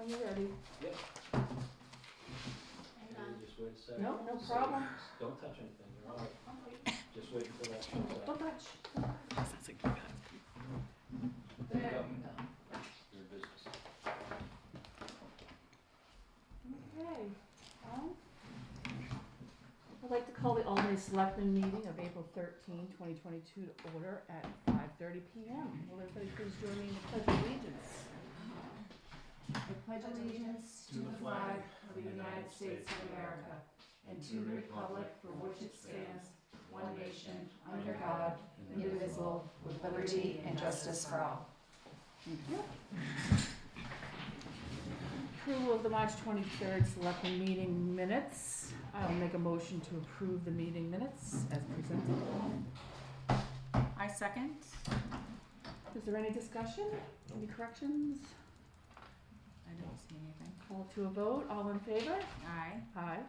when you're ready. Yep. Just wait a second. No problem. Don't touch anything, you're all right. Okay. Just wait until that shows up. Don't touch. Sounds like that. There There you we go. Your business. Okay. I'd like to call the Albany Selectmen meeting of April 13, 2022 to order at 5:30 p.m. Will everybody please join me in the Pledge of Allegiance? I pledge allegiance to the flag of the United States of America and to the republic for which it stands, one nation, under God, indivisible, with liberty and justice for all. Thank you. Approval of the March 23rd Selectmen meeting minutes. I'll make a motion to approve the meeting minutes as presented. I second. Is there any discussion? Any corrections? I don't see anything. Call to a vote. All in favor? Aye. Aye.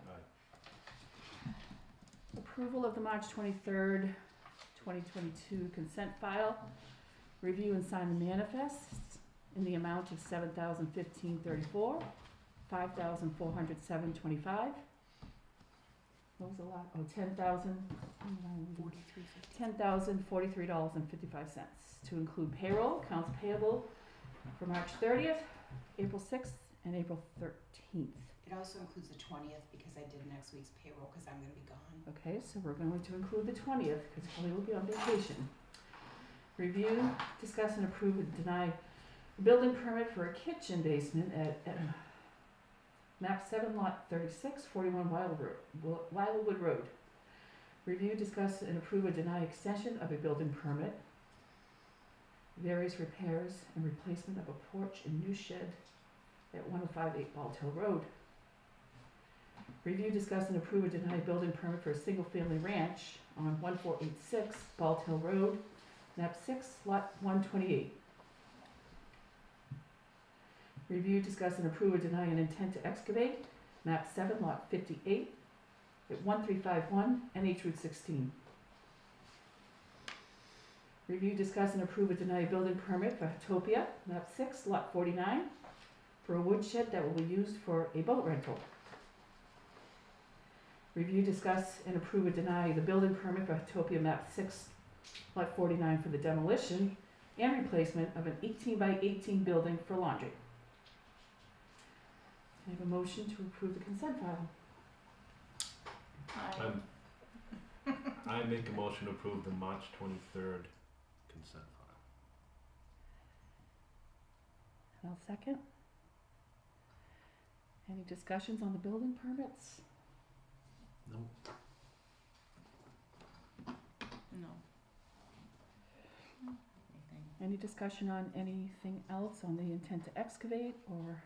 Aye. Approval of the March 23rd, 2022 consent file. Review and sign the manifests in the amount of $7,015.34, $5,407.25. What was the last? Oh, $10,043.55 to include payroll, accounts payable for March 30th, April 6th, and April 13th. It also includes the 20th because I did next week's payroll because I'm going to be gone. Okay, so we're going to include the 20th because Kelly will be on vacation. Review, discuss, and approve and deny a building permit for a kitchen basement at map 7 lot 36, 41 Wildwood Road. Review, discuss, and approve or deny extension of a building permit, various repairs and replacement of a porch and new shed at 1058 Bald Hill Road. Review, discuss, and approve or deny a building permit for a single-family ranch on 1486 Bald Hill Road, map 6, lot 128. Review, discuss, and approve or deny an intent to excavate, map 7, lot 58, at 1351 NH Route 16. Review, discuss, and approve or deny a building permit for Topia, map 6, lot 49, for a woodshed that will be used for a boat rental. Review, discuss, and approve or deny the building permit for Topia, map 6, lot 49, for the demolition and replacement of an 18 by 18 building for laundry. I have a motion to approve the consent file. I make a motion to approve the March 23rd consent file. And I'll second. Any discussions on the building permits? No. No. Anything. Any discussion on anything else on the intent to excavate or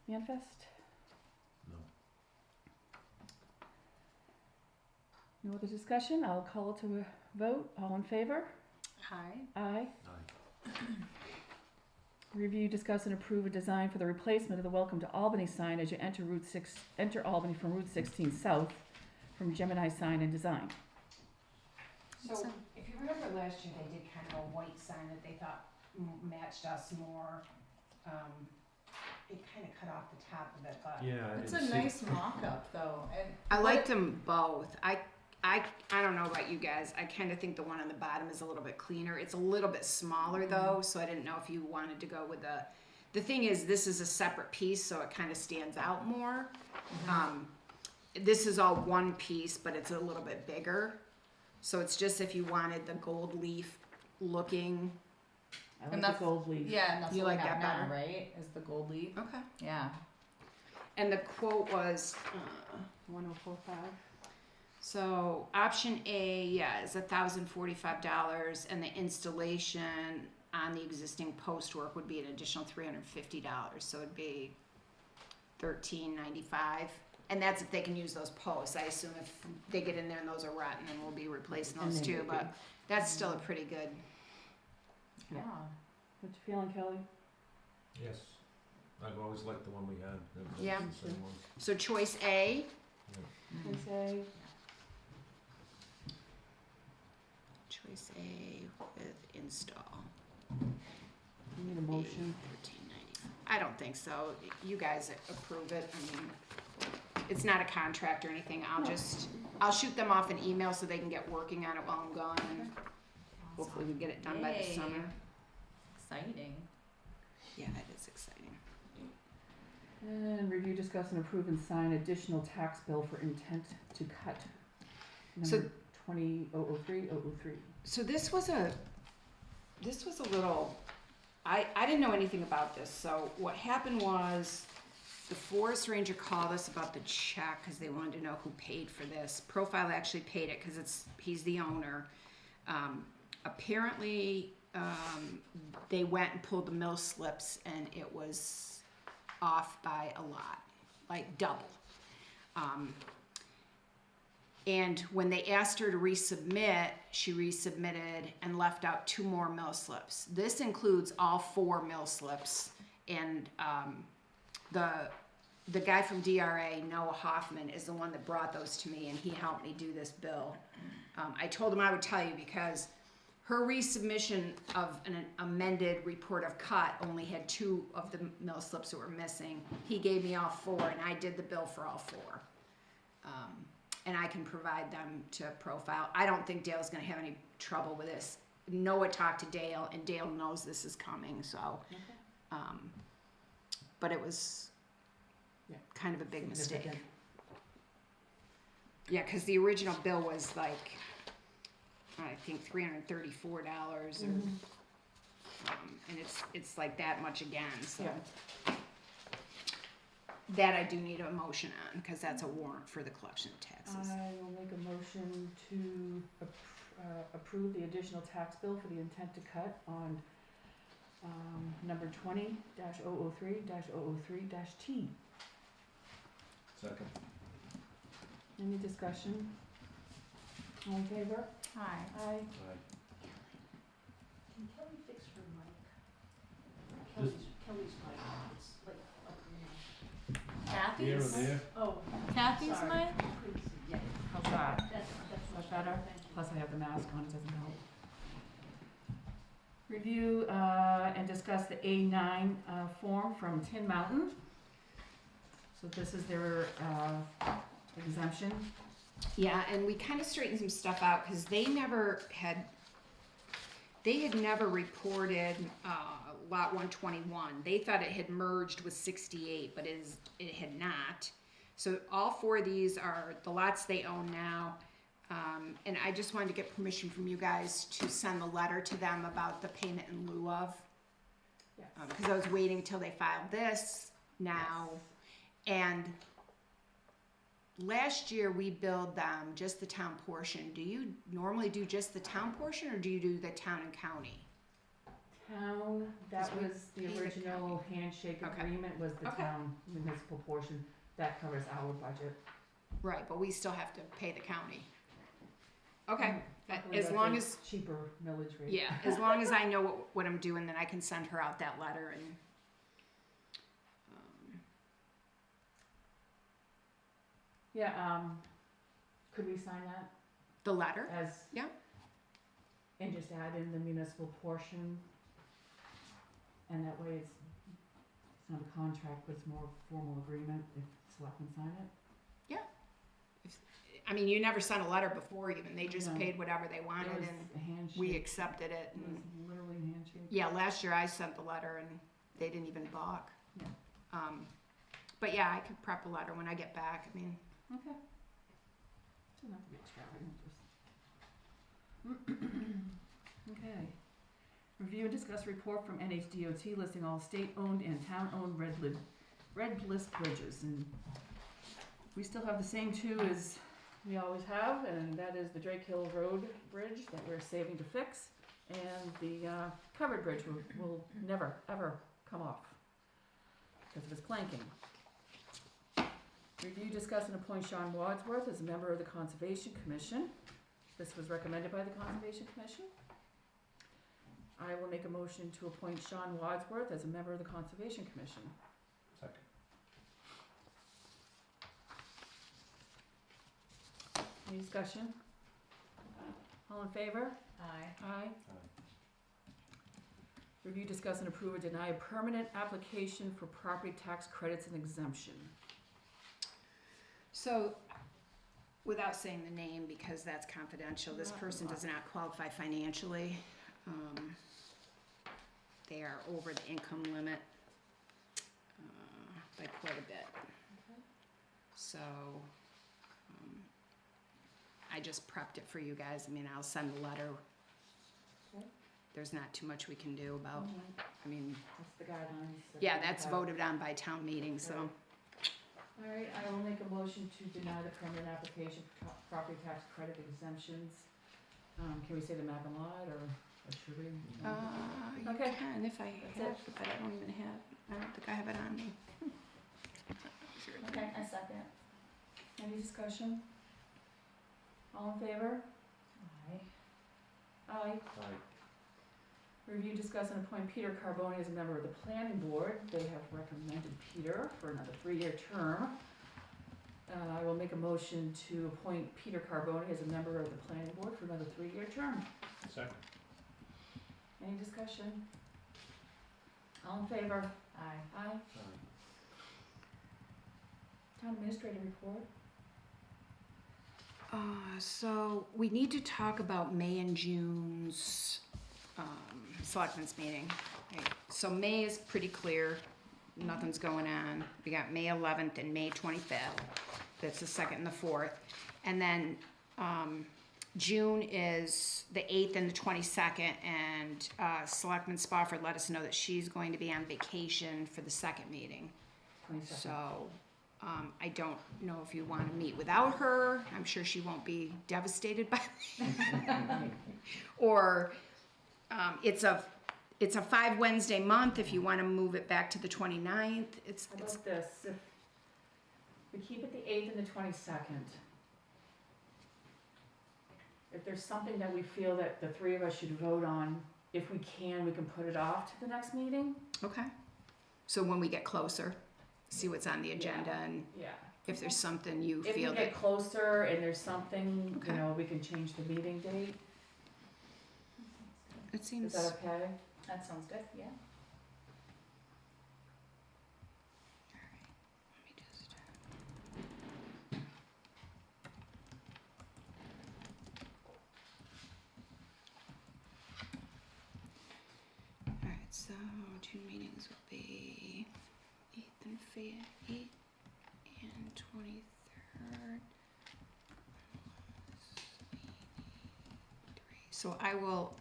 manifest? No. No other discussion? I'll call it to a vote. All in favor? Aye. Aye. Aye. Review, discuss, and approve a design for the replacement of the Welcome to Albany sign as you enter Albany from Route 16 south from Gemini Sign and Design. So if you remember last year, they did kind of a white sign that they thought matched us more. It kind of cut off the top of it, but Yeah, It's a nice mock-up though. And I liked them both. I don't know about you guys. I kind of think the one on the bottom is a little bit cleaner. It's a little bit smaller though, so I didn't know if you wanted to go with the thing is this is a separate piece, so it kind of stands out more. This is all one piece, but it's a little bit bigger. So it's just if you wanted the gold leaf looking. I like And the that's- gold leaf. yeah, and that's You what we like have that now, better? right? Is the gold leaf? Okay. Yeah. And the quote was 1045. so option A, yeah, is $1,045, and the installation on the existing post work would be an additional $350. So it'd be $1,395, and that's if they can use those posts. I assume if they get in there and those are rotten, then we'll be replacing And those they too. would be. But that's still a pretty good. Yeah. What you feeling, Kelly? Yes. I've always liked the one we had. It was Yeah. the same one. So choice A, I say choice A with install. you need a motion. $1,395. I don't think so. You guys approve it. I mean, it's not a contract or anything. I'll shoot them off an email so they can get working on it while I'm gone, and hopefully we get it done by the Yay. summer. Exciting. Yeah, that is exciting. And review, discuss, and approve and sign additional tax bill for intent to cut. So- Number 20-003-003. So this was a little, I didn't know anything about this. So what happened was the forest ranger called us about the check because they wanted to know who paid for this. Profile actually paid it because he's the owner. Apparently, they went and pulled the mill slips and it was off by a lot, like double. And when they asked her to resubmit, she resubmitted and left out 2 more mill slips. This includes all 4 mill slips. And the guy from DRA, Noah Hoffman, is the one that brought those to me, and he helped me do this bill. I told him I would tell you because her resubmission of an amended report of cut only had 2 of the mill slips that were missing. He gave me all 4, and I did the bill for all 4. And I can provide them to Profile. I don't think Dale's gonna have any trouble with this. Noah talked to Dale, and Dale knows this is coming, so. Okay. But it was Yeah. kind of a big mistake. Significant. Yeah, because the original bill was like, I think $334, or, Mhm. and it's like that much again. So Yeah. that I do need a motion on because that's a warrant for the collection of taxes. I will make a motion to approve the additional tax bill for the intent to cut on number 20-003-003-T. Second. Any discussion? All in favor? Hi. Aye. Aye. Can Kelly fix her mic? This- Kelly's mic, it's like up in Here or Kathy's? there? Oh, Kathy's sorry. mic? Couldn't see. Yeah, How's that? that's Much better? Thank you. Plus I have the mask on, it doesn't help. Review and discuss the A9 form from Tin Mountain. So this is their exemption. Yeah, and we kind of straightened some stuff out because they had never reported lot 121. They thought it had merged with 68, but it had not. So all 4 of these are the lots they own now. And I just wanted to get permission from you guys to send the letter to them about the payment in lieu of. Yes. Because I was waiting until they filed this now. And last year we billed them just the town portion. Do you normally do just the town portion or do you do the town and county? Town, that Because we was the paid the original handshake Okay. agreement, was the Okay. town municipal portion. That covers our budget. Right, but we still have to pay the county. Okay, Luckily, as that's long a as, cheaper millage rate. yeah, as long as I know what I'm doing, then I can send her out that letter and. Yeah, could we sign that The letter? as? Yeah. And just add in the municipal portion? And that way it's not a contract, but it's more formal agreement if selectmen sign it? I mean, you never sent a letter before even, they just No. paid whatever they It wanted was and a handshake. we accepted it. It was And literally a handshake. yeah, last year I sent the letter and they didn't even balk. Yeah. But yeah, I could prep a letter when I get back, I mean, Okay. Doesn't have to be extravagant, just. Okay. Review and discuss report from NHDOT listing all state-owned and town-owned red list bridges, and we still have the same 2 as we always have, and that is the Drake Hill Road Bridge that we're saving to fix, and the covered bridge will never, ever come off because of its planking. Review, discuss, and appoint Sean Wadsworth as a member of the Conservation Commission. This was recommended by the Conservation Commission. I will make a motion to appoint Sean Wadsworth as a member of the Conservation Commission. Second. Any discussion? All in favor? Hi. Aye. Review, discuss, and approve or deny a permanent application for property tax credits and exemption. So, without saying the name, because that's confidential, this person does not qualify financially. They are over the income limit by quite a bit. Okay. So, I just prepped it for you guys. I mean, I'll send a letter. Okay. There's not too much we can do about, I mean, That's the guidelines. that yeah, we that's have. voted on by town meeting, so. All right, I will make a motion to deny the permanent application for property tax credit exemptions. Can we say the map and lot, or should we? You Okay. can if I That's have, it. but I don't even have, I don't think I have it on me. Okay, I second. Any discussion? All in favor? Aye. Aye. Aye. Review, discuss, and appoint Peter Carboni as a member of the planning board. They have recommended Peter for another 3-year term. I will make a motion to appoint Peter Carboni as a member of the planning board for another 3-year term. Second. Any discussion? All in favor? Aye. Aye. Aye. Town administrator report. So we need to talk about May and June's selectmen's meeting. Okay, so May is pretty clear, nothing's going on. We got May 11th and May 25th. That's the 2nd and the 4th. And then June is the 8th and the 22nd, and Selectman Spofford let us know that she's going to be on vacation for the 2nd meeting. 22nd. So, I don't know if you want to meet without her. I'm sure she won't be devastated by it. Or, it's a 5 Wednesday month. If you want to move it back to the 29th, it's How about this? If we keep it the 8th and the 22nd. If there's something that we feel that the 3 of us should vote on, if we can put it off to the next meeting. okay. So when we get closer, see what's on the agenda, and Yeah. if there's something you If we feel get that, closer and there's something, Okay. we can change the meeting date. it Is seems, that okay? That sounds good, yeah. let me just. Alright, so June meetings will be 8th and 8th and 23rd. So I will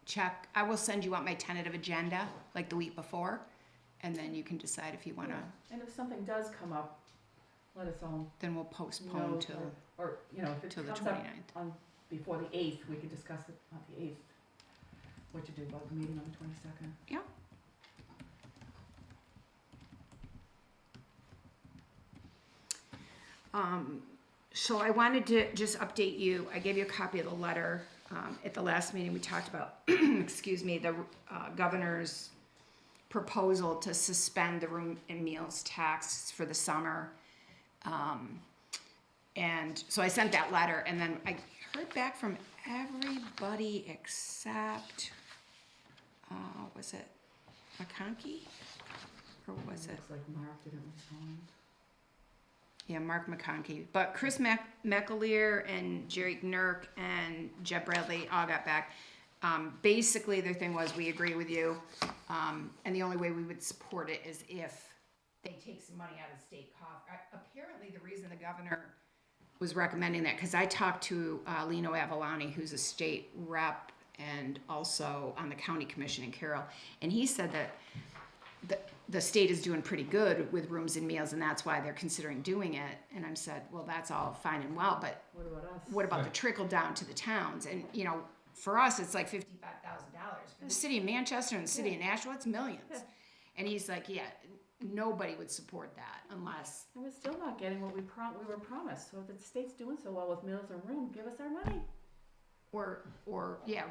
check, I will send you out my tentative agenda, like the week before, and then you can decide if you wanna, And if something does come up, let us all then we'll know. postpone till, Or, if it till the comes up 29th. on, before the 8th, we could discuss it on the 8th. What to do about the meeting on the 22nd. Yeah. So I wanted to just update you. I gave you a copy of the letter. At the last meeting, we talked about, excuse me, the governor's proposal to suspend the room and meals tax for the summer. And so I sent that letter, and then I heard back from everybody except, was it McConkey? Or was it? Looks like Mark didn't respond. Yeah, Mark McConkey. But Chris McAleer and Jerry Gnurk and Jeb Bradley all got back. Basically, their thing was, we agree with you. And the only way we would support it is if they take some money out of the state coffers. Apparently, the reason the governor was recommending that, because I talked to Lino Avalani, who's a state rep and also on the county commission in Carroll, and he said that the state is doing pretty good with rooms and meals, and that's why they're considering doing it. And I said, well, that's all fine and well, but What about us? what about the trickle down to the towns? And, for us, it's like $55,000. For the city of Manchester and the city of Nashville, it's millions. Yeah. And he's like, yeah, nobody would support that unless, And we're still not getting what we were promised. So if the state's doing so well with meals and room, give us our money. or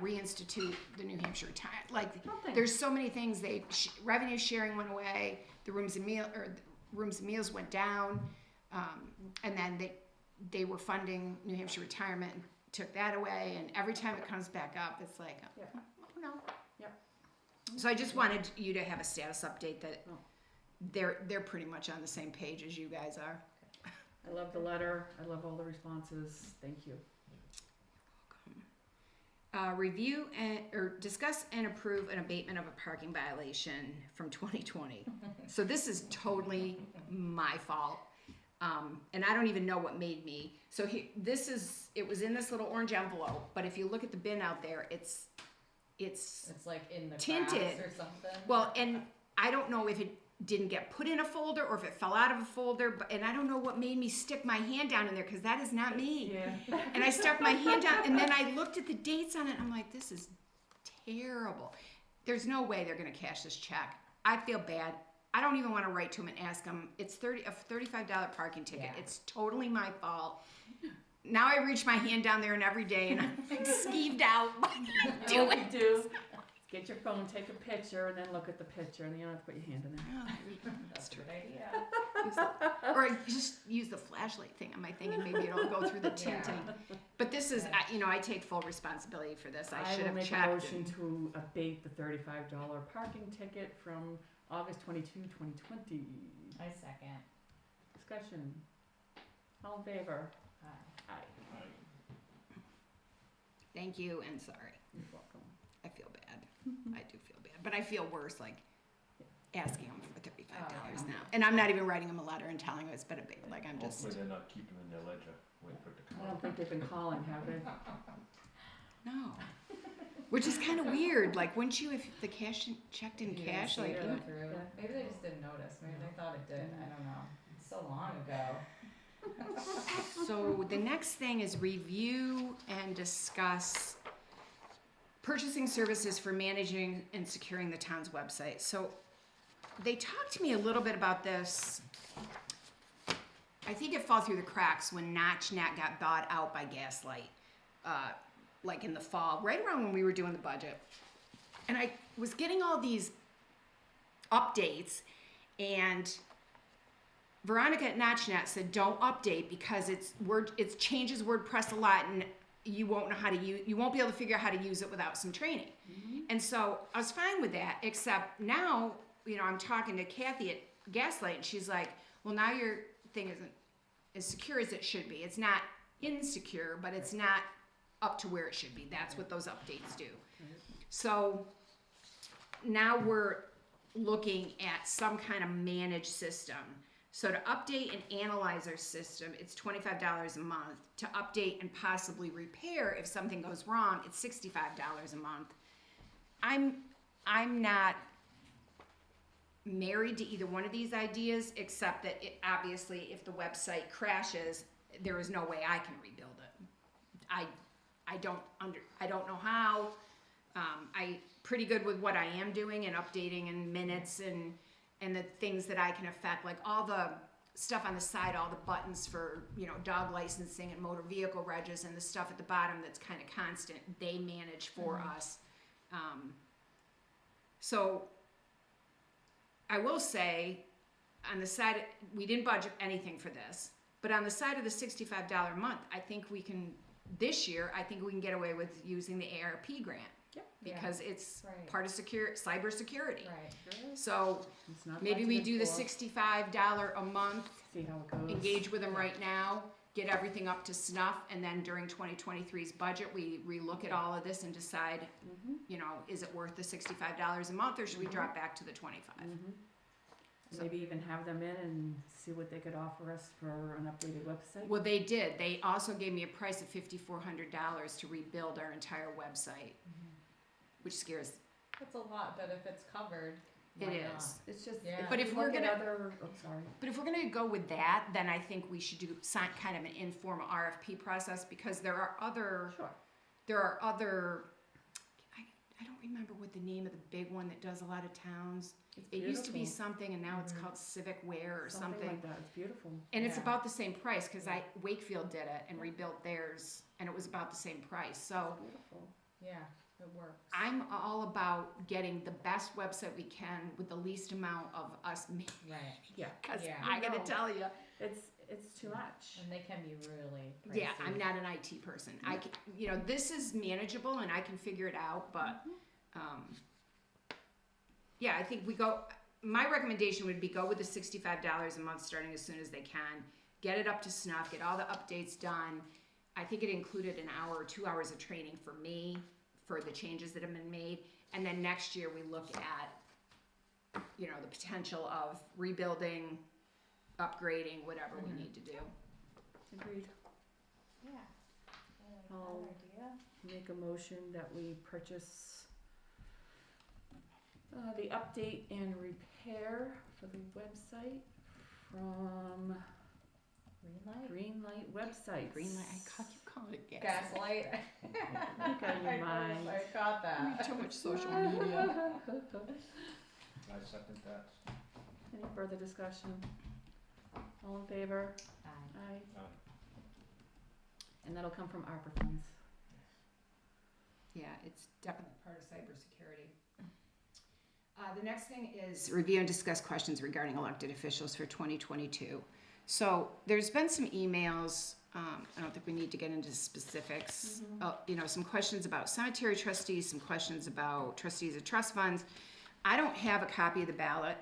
reinstitute the New Hampshire retirement. Like, Something. there's so many things. Revenue sharing went away. The rooms and meals went down, and then they were funding New Hampshire retirement and took that away. And every time it comes back up, it's like, Yeah. oh no. So I just wanted you to have a status update that Oh. they're pretty much on the same page as you guys are. I love the letter, I love all the responses, thank you. Review or discuss and approve an abatement of a parking violation from 2020. So this is totally my fault. And I don't even know what made me. So it was in this little orange envelope, but if you look at the bin out there, it's It's like in the Tinted. grass or something. well, and I don't know if it didn't get put in a folder or if it fell out of a folder, and I don't know what made me stick my hand down in there because that is not me. Yeah. And I stuck my hand down, and then I looked at the dates on it, and I'm like, this is terrible. There's no way they're gonna cash this check. I feel bad. I don't even want to write to them and ask them. It's a $35 parking ticket. Yeah. It's totally my fault. Now I reach my hand down there and every day, and I'm like skeeved out. Do what you do. Get your phone, take a picture, and then look at the picture, and you don't have to put your hand in there. That's a good idea. Or I just use the flashlight thing on my thing, and maybe it'll go through the tinting. But this is, I take full responsibility for this. I should will have make a checked. motion to abate the $35 parking ticket from August 22, 2020. I second. Discussion. All in favor? Aye. Aye. Thank you, and sorry. You're welcome. I feel bad. I do feel bad, but I feel worse like asking them for $35 now, and I'm not even writing them a letter and telling them it's been abated. Like I'm just Hopefully they're not keeping in their ledger, waiting for it to come I don't out. think they've been calling, have they? no, which is kind of weird. Like, wouldn't you if the check didn't You cash? see Like, it you go know, through. Yeah. Maybe they just didn't notice. Maybe they thought it did. I don't know. It's so long ago. So the next thing is review and discuss purchasing services for managing and securing the town's website. So they talked to me a little bit about this. I think it fell through the cracks when NotchNet got bought out by Gaslight, like in the fall, right around when we were doing the budget. And I was getting all these updates, and Veronica at NotchNet said, "Don't update because it changes WordPress a lot, and you won't know how to use. You won't be able to figure out how to use it without some training." And so I was fine with that, except now, I'm talking to Kathy at Gaslight, and she's like, "Well, now your thing isn't as secure as it should be. It's not insecure, but it's not up to where it should be." That's what those updates do. So now we're looking at some kind of managed system. So to update and analyze our system, it's $25 a month. To update and possibly repair if something goes wrong, it's $65 a month. I'm not married to either one of these ideas, except that obviously if the website crashes, there is no way I can rebuild it. I don't know how. I pretty good with what I am doing and updating in minutes and the things that I can affect, like all the stuff on the side, all the buttons for, dog licensing and motor vehicle regis, and the stuff at the bottom that's kind of constant, they manage for us. So I will say, on the side, we didn't budget anything for this, but on the side of the $65 a month, this year, I think we can get away with using the ARP grant. Yep. Because it's Right. part of cybersecurity. Right. So It's not maybe we budgeted do the for. $65 a month, See how it goes. engage with them right now, get everything up to snuff, and then during 2023's budget, we relook at all of this and decide, is it worth the $65 a month, or should we drop back to the 25? So- Maybe even have them in and see what they could offer us for an updated website. Well, they did. They also gave me a price of $5,400 to rebuild our entire website, which scares. That's a lot, but if it's covered, It why is. It's just, Yeah. But if you we're look at gonna- other, sorry. But if we're gonna go with that, then I think we should do kind of an informal RFP process, because there are other. Sure. I don't remember what the name of the big one that does a lot of towns. It's It used to be beautiful. something, and now it's Mhm. called Civic Wear or something. like that. It's beautiful. And it's Yeah. about the same price, because Wakefield did it and rebuilt theirs, and it was about the same price. So It's beautiful. Yeah, it works. I'm all about getting the best website we can with the least amount of us, Right. because Yeah. I gotta No. tell you. It's too much. And they can be really pricey. Yeah, I'm not an IT person. I can, this is manageable and I can figure it out, but yeah, I think we go, my recommendation would be go with the $65 a month starting as soon as they can. Get it up to snuff, get all the updates done. I think it included an hour or 2 hours of training for me for the changes that have been made. And then next year we look at, you know, the potential of rebuilding, upgrading, whatever we need to do. Agreed. Yeah. I'll idea. make a motion that we purchase the update and repair for the website from Greenlight websites. Greenlight, I call you call it gas. Gaslight. Look on your mind. I caught that. Too much social media. I second that. Any further discussion? All in favor? Aye. Aye. Aye. And that'll come from ARPA funds. Yeah, it's definitely part of cybersecurity. The next thing is review and discuss questions regarding elected officials for 2022. So there's been some emails. I don't think we need to get into specifics. You know, some questions about cemetery trustees, some questions about trustees of trust funds. I don't have a copy of the ballot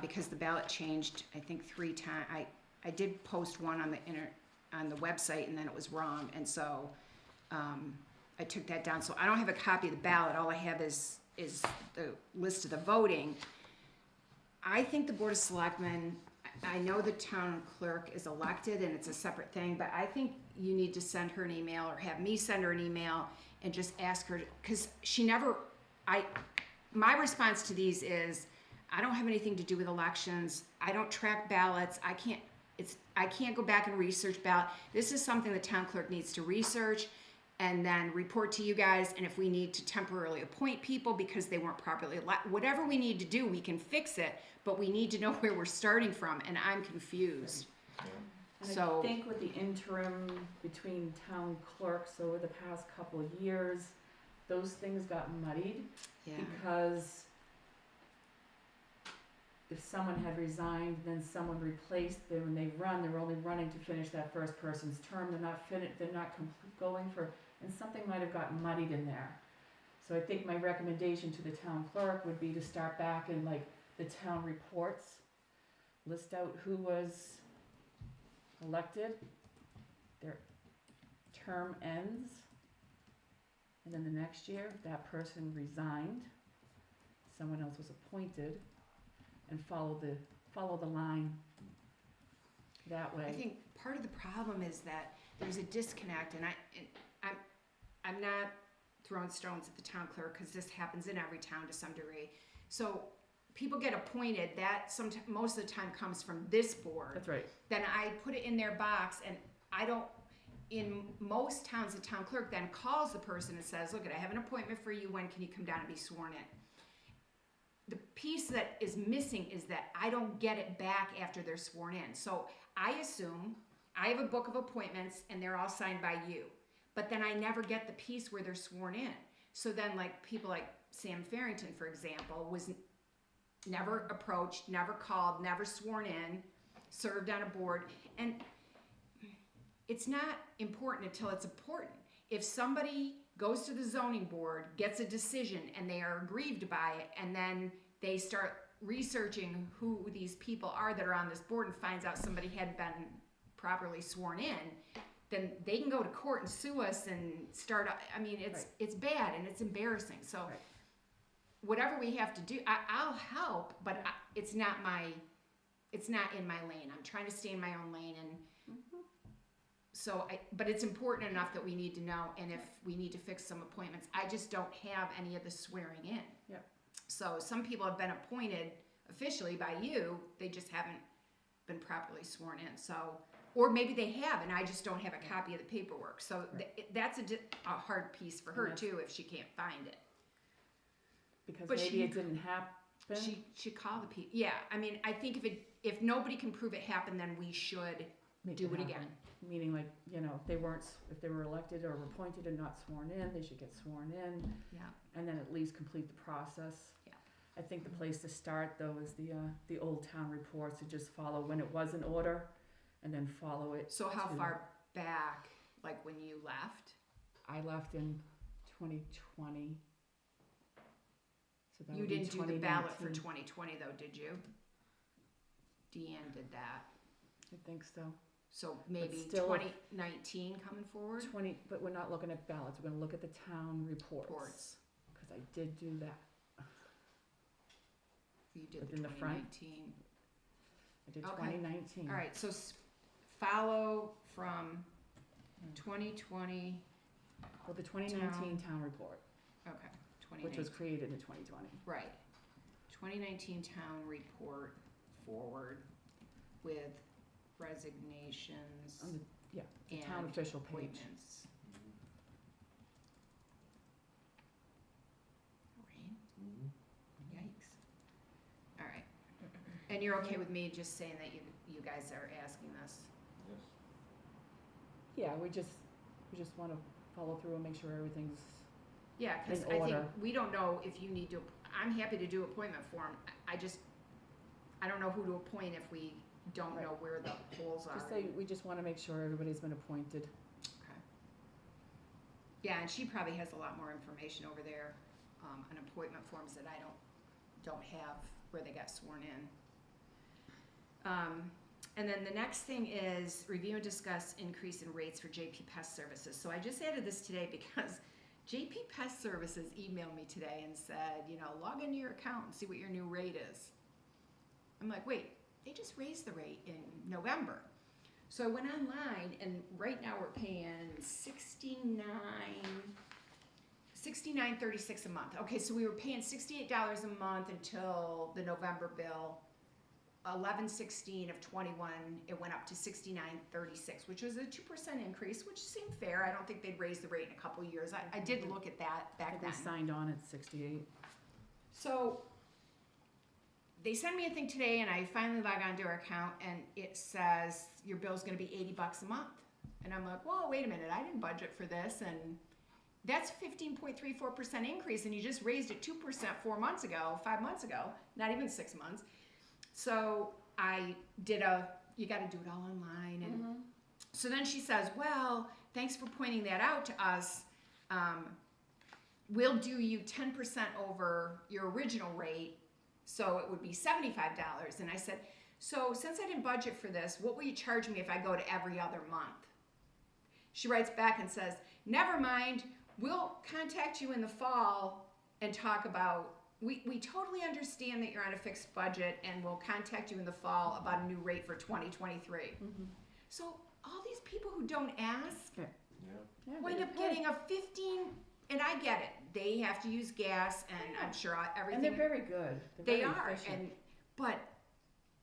because the ballot changed, I think, 3 times. I did post one on the website and then it was wrong, and so I took that down. So I don't have a copy of the ballot. All I have is the list of the voting. I think the Board of Selectmen, I know the town clerk is elected and it's a separate thing, but I think you need to send her an email or have me send her an email and just ask her, because she never, my response to these is, I don't have anything to do with elections. I don't track ballots. I can't go back and research ballot. This is something the town clerk needs to research and then report to you guys. And if we need to temporarily appoint people because they weren't properly elected, whatever we need to do, we can fix it, but we need to know where we're starting from, and I'm confused. And So- I think with the interim between town clerks over the past couple of years, those things got muddied Yeah. because if someone had resigned, then someone replaced them and they run, they're only running to finish that first person's term, they're not going for, and something might have gotten muddied in there. So I think my recommendation to the town clerk would be to start back in like the town reports, list out who was elected, their term ends, and then the next year, if that person resigned, someone else was appointed, and follow the line that way. I think part of the problem is that there's a disconnect, and I'm not throwing stones at the town clerk because this happens in every town to some degree. So people get appointed, that most of the time comes from this board. That's right. Then I put it in their box, and I don't. In most towns, the town clerk then calls the person and says, "Look, I have an appointment for you. When can you come down and be sworn in?" The piece that is missing is that I don't get it back after they're sworn in. So I assume I have a book of appointments and they're all signed by you, but then I never get the piece where they're sworn in. So then like people like Sam Farrington, for example, was never approached, never called, never sworn in, served on a board. And it's not important until it's important. If somebody goes to the zoning board, gets a decision, and they are aggrieved by it, and then they start researching who these people are that are on this board and finds out somebody hadn't been properly sworn in, then they can go to court and sue us and start, I mean, it's bad and it's embarrassing. So Right. whatever we have to do, I'll help, but it's not in my lane. I'm trying to stay in my own lane, and so but it's important enough that we need to know, and if we need to fix some appointments, I just don't have any of the swearing in. Yep. So some people have been appointed officially by you, they just haven't been properly sworn in. So, or maybe they have, and I just don't have a copy of the paperwork. So that's a hard piece for her Yes. too, if she can't find it. Because But maybe she- it didn't happen. She should call the people. Yeah, I mean, I think if nobody can prove it happened, then we should Make do it happen. again. Meaning like, you know, if they were elected or appointed and not sworn in, they should get sworn in. Yeah. And then at least complete the process. Yeah. I think the place to start though is the old town reports, to just follow when it was in order and then follow it. So how to- far back, like when you left? I left in 2020. So that You would be didn't do the ballot for 2019. 2020 though, did you? Deanne did that. I think so. So maybe still- 2019 coming forward? 20, but we're not looking at ballots, we're gonna look at the town reports. Reports. Cause I did do that. You did Within the the front? 2019. I did Okay. 2019. All right, so follow from Mm. 2020, Well, the 2019 town report, okay, which was 2019, created in 2020. right. 2019 town report forward with resignations On the, yeah, the and town official page. appointments. Right? Yikes. All right. And you're okay with me just saying that you guys are asking this? Yes. Yeah, we just wanna follow through and make sure everything's, Yeah, because In I think, order. we don't know if you need to, I'm happy to do appointment form. I don't know who to appoint if we don't know where the holes are. just say, we just wanna make sure everybody's been appointed. Okay. Yeah, and she probably has a lot more information over there, on appointment forms that I don't have where they got sworn in. And then the next thing is review and discuss increase in rates for JP Pest Services. So I just added this today because JP Pest Services emailed me today and said, log into your account and see what your new rate is. I'm like, wait, they just raised the rate in November. So I went online and right now we're paying $69.36 a month. Okay, so we were paying $68 a month until the November bill. 11/16 of 21, it went up to $69.36, which was a 2% increase, which seemed fair. I don't think they'd raise the rate in a couple of years. I did look at that I back think then. we signed on at 68. So they sent me a thing today, and I finally log onto our account, and it says your bill's going to be $80 a month. And I'm like, whoa, wait a minute, I didn't budget for this, and that's 15.34% increase, and you just raised it 2% 5 months ago, not even 6 months. So I did you got to do it all online, and so then she says, well, thanks for pointing that out to us. We'll do you 10% over your original rate, so it would be $75. And I said, so since I didn't budget for this, what will you charge me if I go to every other month? She writes back and says, never mind, we'll contact you in the fall and talk about, we totally understand that you're on a fixed budget, and we'll contact you in the fall about a new rate for 2023. So all these people who don't ask Yeah. Yeah, wind they up pay. getting a 15, and I get it. They have to use gas, and I'm sure And everything. they're very good. They're They very are, efficient. but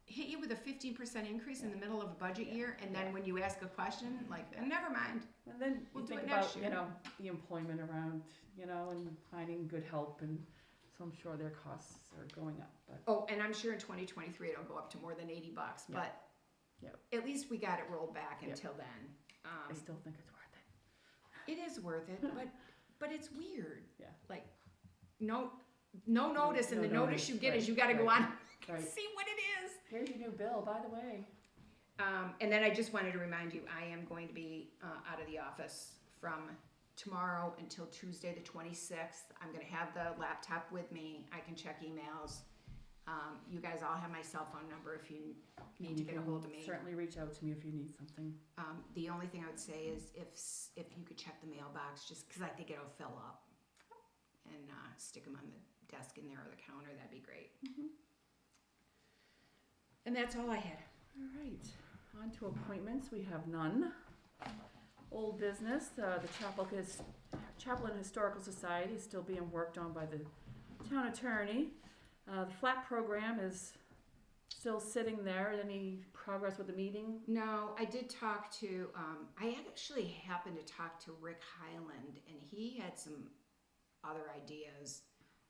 hit you with a 15% increase in the middle of a budget year, and then when you ask a question, like, never mind. And then We'll you do think it next about, year. the employment around, and finding good help, and so I'm sure their costs are going up, but. Oh, and I'm sure in 2023 it'll go up to more than $80, Yeah. but Yep. at least we got it rolled back Yep. until then. I still think it's worth it. It is worth it, but it's weird. Yeah. Like, no notice, and No the notice notice, you get is right, you got to go right, on and right. see what it is. Here's your new bill, by the way. And then I just wanted to remind you, I am going to be out of the office from tomorrow until Tuesday the 26th. I'm going to have the laptop with me. I can check emails. You guys all have my cell phone number if you need And to you get a can hold of me. Certainly reach out to me if you need something. The only thing I would say is if you could check the mailbox, just because I think it'll fill up, and stick them on the desk in there or the counter, that'd be great. And that's all I had. All right, on to appointments, we have none. Old business, the Chapel and Historical Society is still being worked on by the town attorney. The flat program is still sitting there. Any progress with the meeting? No, I did talk to, I actually happened to talk to Rick Highland, and he had some other ideas.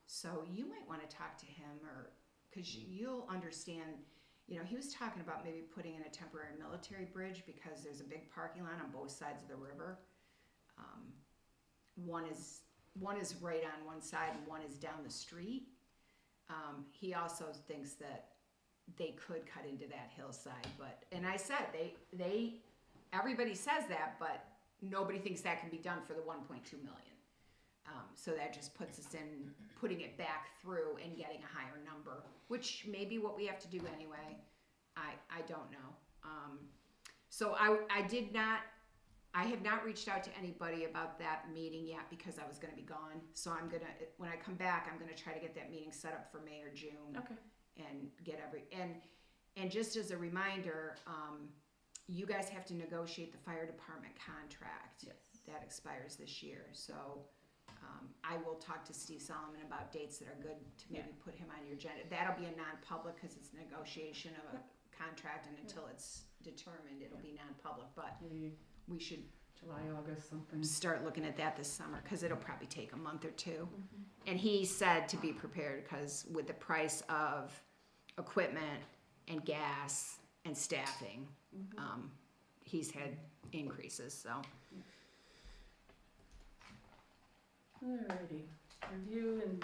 So you might want to talk to him, or, because you'll understand, he was talking about maybe putting in a temporary military bridge, because there's a big parking lot on both sides of the river. One is right on one side and one is down the street. He also thinks that they could cut into that hillside, and I said, everybody says that, but nobody thinks that can be done for the 1.2 million. So that just puts us in putting it back through and getting a higher number, which may be what we have to do anyway. I don't know. So I have not reached out to anybody about that meeting yet because I was gonna be gone. So when I come back, I'm gonna try to get that meeting set up for May or June. Okay. And get and just as a reminder, you guys have to negotiate the fire department contract. Yes. That expires this year, so, I will talk to Steve Solomon about dates that are good to maybe put him on your agenda. That'll be a non-public, cause it's negotiation of a contract, and until it's determined, it'll be non-public, but Maybe we should July, August, something. start looking at that this summer, cause it'll probably take a month or two. Mhm. And he said to be prepared, cause with the price of equipment and gas and staffing, Mhm. he's had increases, so. Alrighty, review and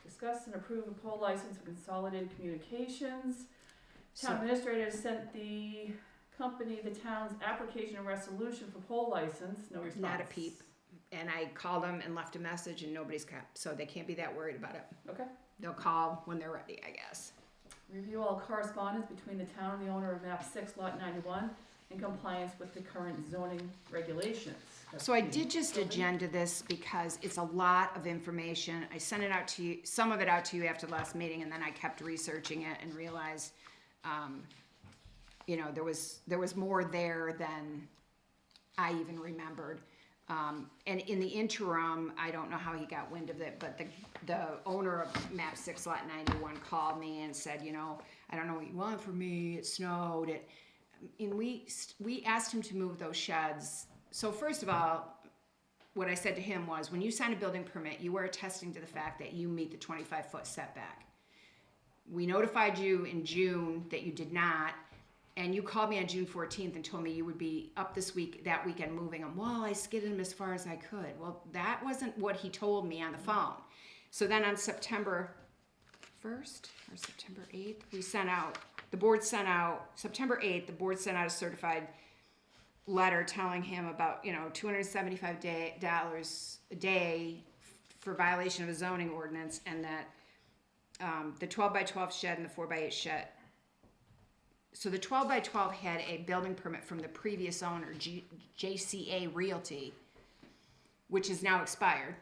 discuss and approve a poll license for Consolidated Communications. So- Town administrator sent the company the town's application and resolution for poll license, no response. Not a peep. And I called them and left a message and nobody's kept, so they can't be that worried about it. Okay. They'll call when they're ready, I guess. Review all correspondence between the town and the owner of map 6 lot 91 in compliance with the current zoning regulations. So I did just agenda this because it's a lot of information. I sent it out to you, some of it out to you after the last meeting, and then I kept researching it and realized, there was more there than I even remembered. And in the interim, I don't know how he got wind of it, but the owner of map 6 lot 91 called me and said, I don't know what you want from me, it snowed, and we asked him to move those sheds. So first of all, what I said to him was, when you sign a building permit, you are attesting to the fact that you meet the 25-foot setback. We notified you in June that you did not, and you called me on June 14th and told me you would be up that weekend moving them. Well, I skidded them as far as I could. Well, that wasn't what he told me on the phone. So then on September 1st or September 8th, September 8th, the board sent out a certified letter telling him about, $275 a day for violation of a zoning ordinance, and that the 12 by 12 shed and the 4 by 8 shed. So the 12 by 12 had a building permit from the previous owner, JCA Realty, which is now expired.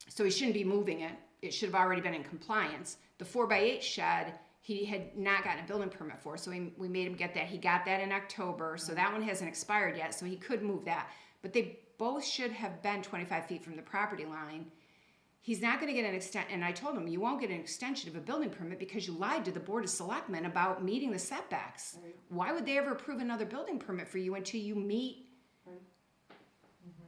So he shouldn't be moving it. It should have already been in compliance. The 4 by 8 shed, he had not gotten a building permit for, so we made him get that. He got that in October, so that one hasn't expired yet, so he could move that. But they both should have been 25 feet from the property line. He's not going to get an extent, and I told him, you won't get an extension of a building permit because you lied to the Board of Selectmen about meeting the setbacks. Right. Why would they ever approve another building permit for you until you meet Right.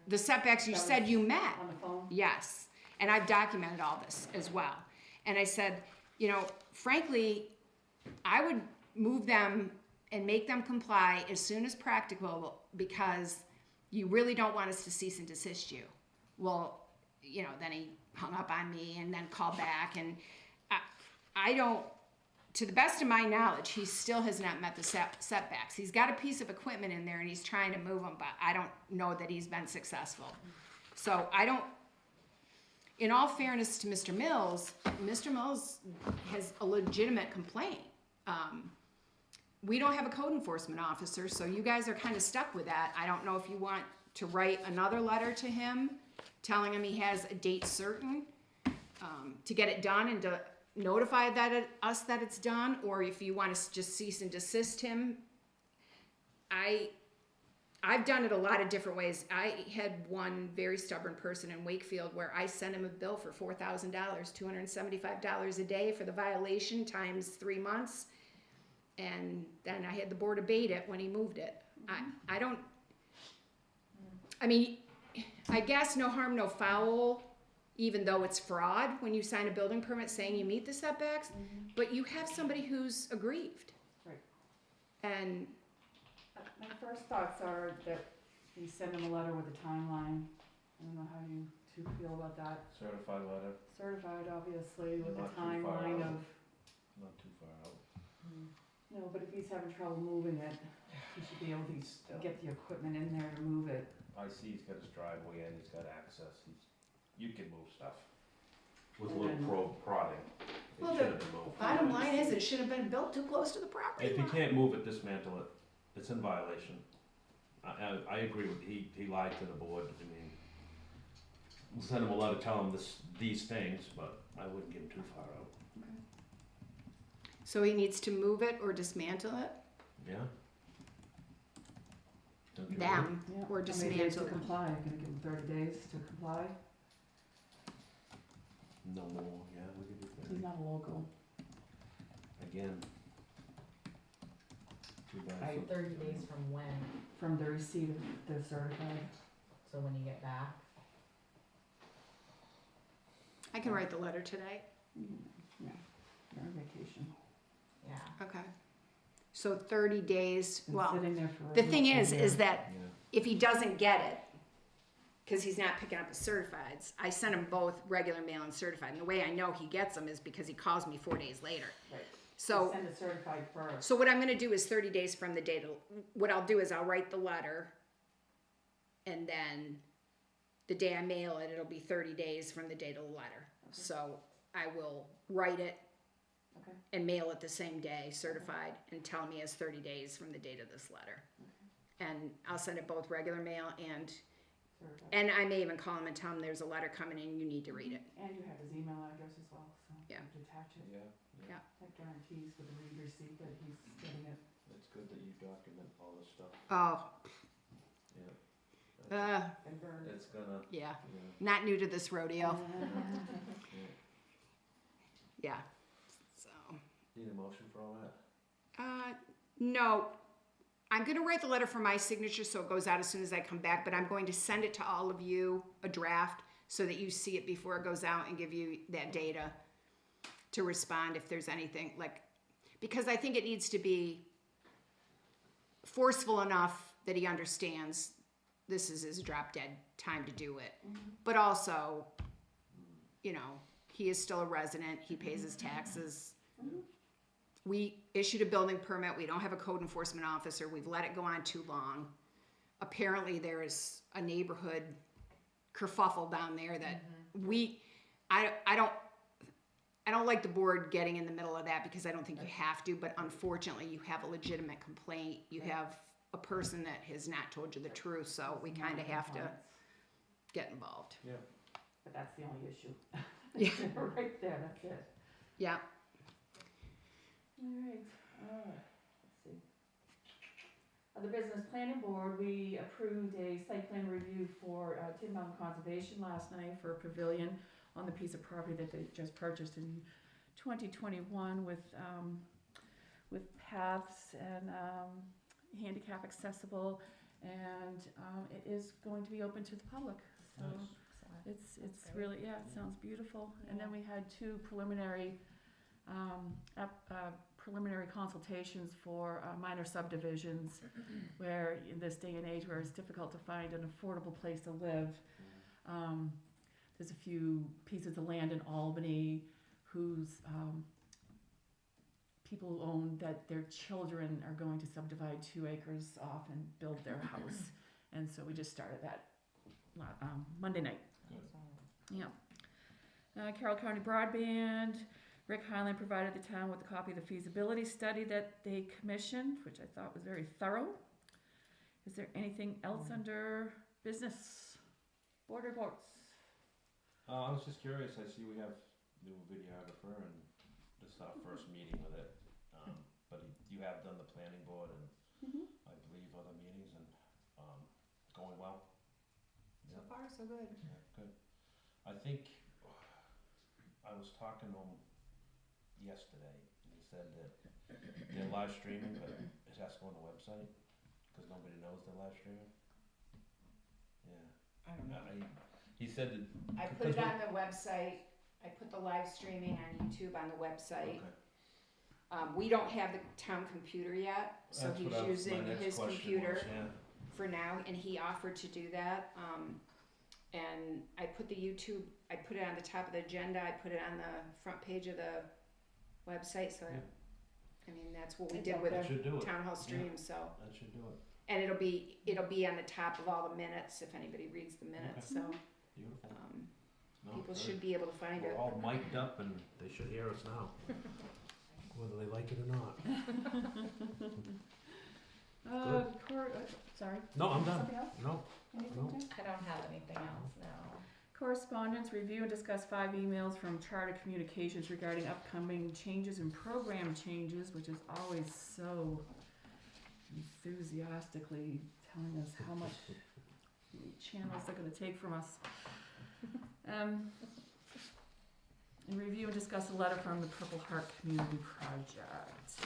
the setbacks you That said was you met? On the phone? Yes, and I've documented all this as well. And I said, frankly, I would move them and make them comply as soon as practicable because you really don't want us to cease and desist you. Well, then he hung up on me and then called back, and I don't, to the best of my knowledge, he still has not met the setbacks. He's got a piece of equipment in there and he's trying to move them, but I don't know that he's been successful. So in all fairness to Mr. Mills has a legitimate complaint. We don't have a code enforcement officer, so you guys are kind of stuck with that. I don't know if you want to write another letter to him telling him he has a date certain to get it done and to notify us that it's done, or if you want to just cease and desist him. I've done it a lot of different ways. I had one very stubborn person in Wakefield where I sent him a bill for $4,000, $275 a day for the violation times 3 months, and then I had the board abate it when he moved it. I guess no harm, no foul, even though it's fraud when you sign a building permit saying you meet the setbacks, but you have somebody who's aggrieved. Right. And My first thoughts are that you send them a letter with a timeline. I don't know how you two feel about that. Certified letter, Certified, obviously, with a Not too far timeline out. of, not too far out. no, but if he's having trouble moving it, he should be able to get the equipment in there to move it. I see he's got his driveway and he's got access, he's you can move stuff. With a And little then- prodding, it Well, should have been moved. Bottom line is, it should have been built too close to the property If you line. can't move it, dismantle it, it's in violation. I agree with, he lied to the board, I mean, we'll send him a letter telling him these things, but I wouldn't get him too far out. So he needs to move it or dismantle it? Yeah? Don't you agree? Them, Yeah. or How many days dismantle to them. comply? Gonna give them 30 days to comply? No more, yeah, we could do He's that. not a local. Again. Too bad. I- 30 days from when? From the receipt of the certified. So when you get back? I can write the letter today. Yeah, they're on vacation. Yeah. Okay. So 30 days, Been well, sitting there for the almost thing a is year. that Yeah, if he doesn't get it, because he's not picking up his certifieds, I sent him both regular mail and certified. And the way I know he gets them is because he calls me 4 days later. Right. So, Send it certified first. so what I'm gonna do is 30 days from the date of, what I'll do is I'll write the letter, and then the day I mail it, it'll be 30 days from the date of the letter. So I will write it Okay. and mail it the same day, certified, and tell him he has 30 days from the date of this letter. And I'll send it both regular mail Certified. and I may even call him and tell him there's a letter coming in, you need to read it. And you have his email address as well, so you Yeah. can attach it. yeah, yeah. That guarantees with the read receipt that he's getting it. It's good that you document all this stuff, Oh, yeah. And burned. It's gonna, yeah, yeah, not new to this rodeo, yeah. yeah, so. Need a motion for all that? No, I'm gonna write the letter for my signature so it goes out as soon as I come back, but I'm going to send it to all of you, a draft, so that you see it before it goes out and give you that data to respond if there's anything, like, because I think it needs to be forceful enough that he understands this is his drop dead time to do it. But also, you know, he is still a resident, he pays his taxes. We issued a building permit, we don't have a code enforcement officer, we've let it go on too long. Apparently there's a neighborhood kerfuffle down there that I don't like the board getting in the middle of that because I don't think you have to, but unfortunately you have a legitimate complaint, you have a person that has not told you the truth, so we kinda have to get involved. Yeah. But that's the only issue. Yeah. Right there, that's it. Yeah, All right, let's see. The Business Planning Board, we approved a site plan review for Tin Mountain Conservation last night for a pavilion on the piece of property that they just purchased in 2021 with paths and handicap accessible, and it is going to be open to the public, so. Nice. It's great. really, yeah, it sounds beautiful. And then we had two preliminary consultations for minor subdivisions where in this day and age where it's difficult to find an affordable place to live. There's a few pieces of land in Albany whose people who own that their children are going to subdivide 2 acres off and build their house. And so we just started that Monday night. Yeah. Carroll County Broadband, Rick Highland provided the town with a copy of the feasibility study that they commissioned, which I thought was very thorough. Is there anything else under business? Board reports? I was just curious, I see we have new videographer and this is our first meeting with it. But you have done the planning board and I believe other meetings and, going well? so far so good. Yeah, good. I think, I was talking to him yesterday, and he said that they're live streaming, but it has to go on the website, cause nobody knows they're live streaming. Yeah, I don't know. he said that. I put it on the website, I put the live streaming on YouTube on the website. Okay. We don't have the town computer yet, so That's he's what my using next his question computer was, yeah. for now, and he offered to do that. And I put the YouTube, I put it on the top of the agenda, I put it on the front page of the website, so Yeah. I mean, that's what we It's did out with there. That should do it. Town Hall Stream, so. That should do it. And it'll be on the top of all the minutes, if anybody reads the minutes, so, Beautiful. No, People good. should be able to find We're it. all mic'd up and they should hear us now, whether they like it or not. Sorry. No, I'm done. Something else? No, Anything, No. Jen? I don't have anything else, no. Correspondence, review and discuss 5 emails from Charter Communications regarding upcoming changes and program changes, which is always so enthusiastically telling us how much channels they're gonna take from us. And review and discuss a letter from the Purple Heart Community Project.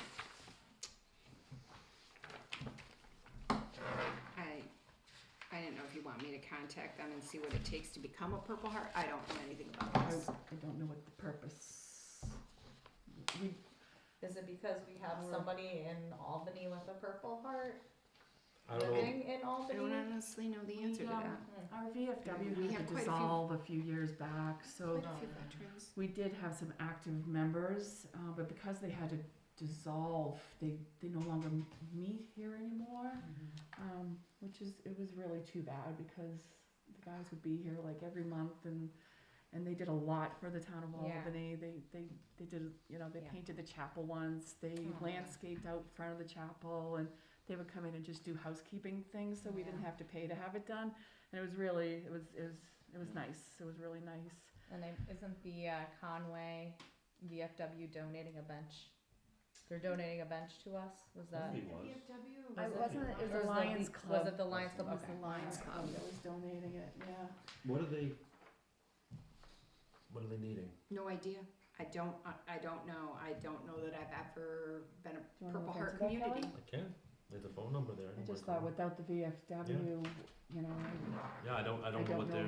I didn't know if you want me to contact them and see what it takes to become a Purple Heart. I don't know anything about I this. don't know what the purpose. We, Is it because we have Or- somebody in Albany with a Purple Heart I don't know. living in I Albany? don't honestly know the answer to that. our VFW We had have to quite a few- dissolve a few years back, so Quite a few veterans. we did have some active members, but because they had to dissolve, they no longer meet here anymore. Which it was really too bad because the guys would be here like every month and they did a lot for the town of Yeah. Albany. They did, you know, they Yeah. painted the chapel once, they Oh. landscaped out front of the chapel, and they would come in and just do housekeeping things, so we didn't Yeah. have to pay to have it done. And it was really, it was nice, it was really nice. And isn't the Conway VFW donating a bench? They're donating a bench to us, was that? He was. I Was it- wasn't, it was or the was Lions Was Club. it the Lions Club? It was Okay. the Lions Alright. Club that was donating it, yeah. What are they needing? No idea. I don't know. I don't know that I've ever been Do a you wanna Purple look Heart into that, community. Kelly? I can, there's a phone number there. I just thought without the VFW, you know, Yeah, I don't know what the what they're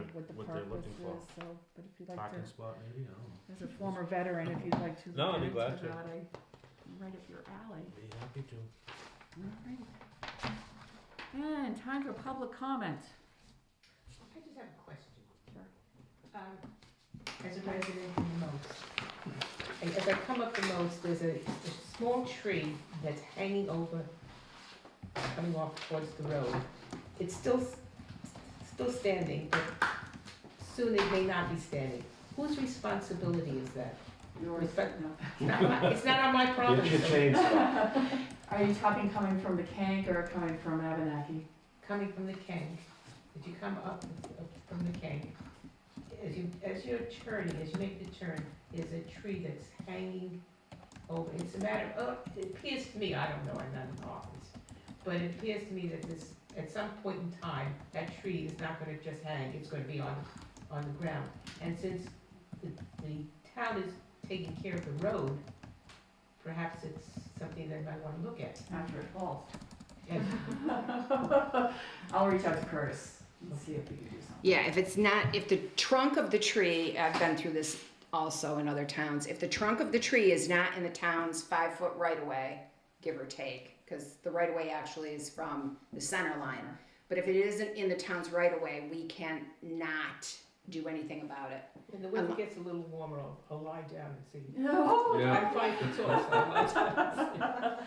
purpose looking for. is, so, but if you'd like Parking to, spot maybe, I don't know. as a former veteran, if you'd like to No, look I'd be into glad to. that, I'm right up your alley. Be happy to. Alright. And time for public comment. I just have a question. Sure. As a resident in the Moats, as I come up the Moats, there's a small tree that's hanging over, coming off towards the road. It's still standing, but soon it may not be standing. Whose responsibility is that? Yours, Respect- no. It's not on my property. Get your chainsaw. Are you talking coming from the Kank or coming from Abenaki? Coming from the Kank, as you come up from the Kank, as you're turning, as you make the turn, there's a tree that's hanging over. It's a matter of, it appears to me, I don't know, I'm not in the office, but it appears to me that this, at some point in time, that tree is not gonna just hang, it's gonna be on the ground. And since the town is taking care of the road, perhaps it's something that I might wanna look at. After it falls. Yes. I'll reach out to Curtis and see if we can do something. Yeah, if the trunk of the tree, I've been through this also in other towns, if the trunk of the tree is not in the town's 5-foot right of way, give or take, because the right of way actually is from the center line. But if it isn't in the town's right of way, we can not do anything about it. When the weather gets a little warmer, I'll lie down and see. No. I'm 5 foot tall, so I might lie down.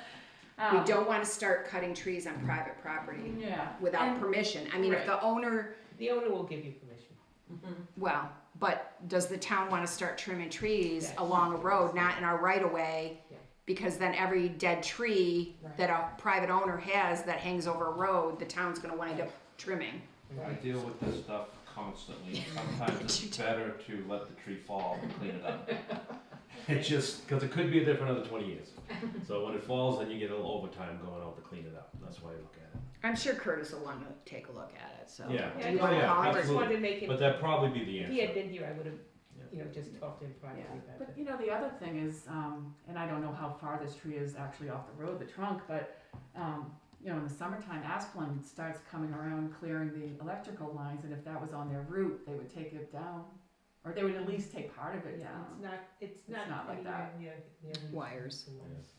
We don't want to start cutting trees on private property Yeah. without And- permission. I mean, if the owner, The owner will give you permission. well, but does the town want to start trimming trees Yes. along a road, not in our right of way? Yeah. Because then every dead tree Right. that a private owner has that hangs over a road, the town's gonna wind up trimming. I deal with this stuff constantly. Sometimes it's better to let the tree fall and clean it up. It just, because it could be there for another 20 years. So when it falls, then you get a little overtime going out to clean it up. That's why I look at it. I'm sure Curtis will want to take a look at it, so. Yeah. Do you wanna call I him? just wanted to make him, But that'd probably be the if he had answer. been here, I would have, Yeah. just talked to him privately Yeah, about but that. you know, the other thing is, and I don't know how far this tree is actually off the road, the trunk, but, you know, in the summertime, Asplund starts coming around clearing the electrical lines, and if that was on their route, they would take it down. Or they would at least take part of it Yeah, down. it's not not like anywhere that. near the other Wires. the ones.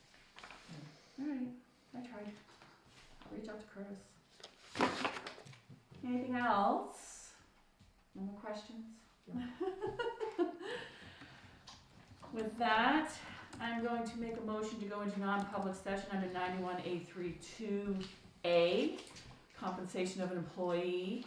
Alright, I tried. I'll reach out to Curtis. Anything else? No more questions? With that, I'm going to make a motion to go into non-public session under 91A32A, compensation of an employee,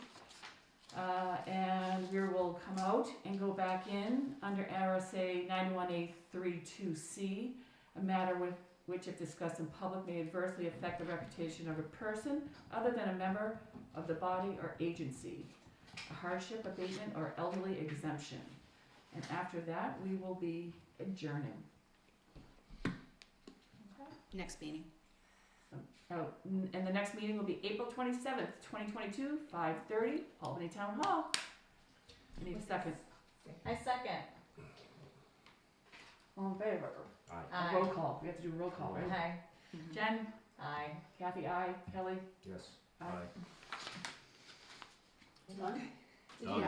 And we will come out and go back in under RSA 91A32C, a matter with which if discussed in public may adversely affect the reputation of a person other than a member of the body or agency, a hardship abatement or elderly exemption. And after that, we will be adjourning. Next meeting. And the next meeting will be April 27th, 2022, 5:30, Albany Town Hall. I need a second. I second. All in favor? Aye. Roll call. We have to do a roll call, right? Aye. Jen? Aye. Kathy, aye. Kelly? Yes. Aye. Okay. Oh,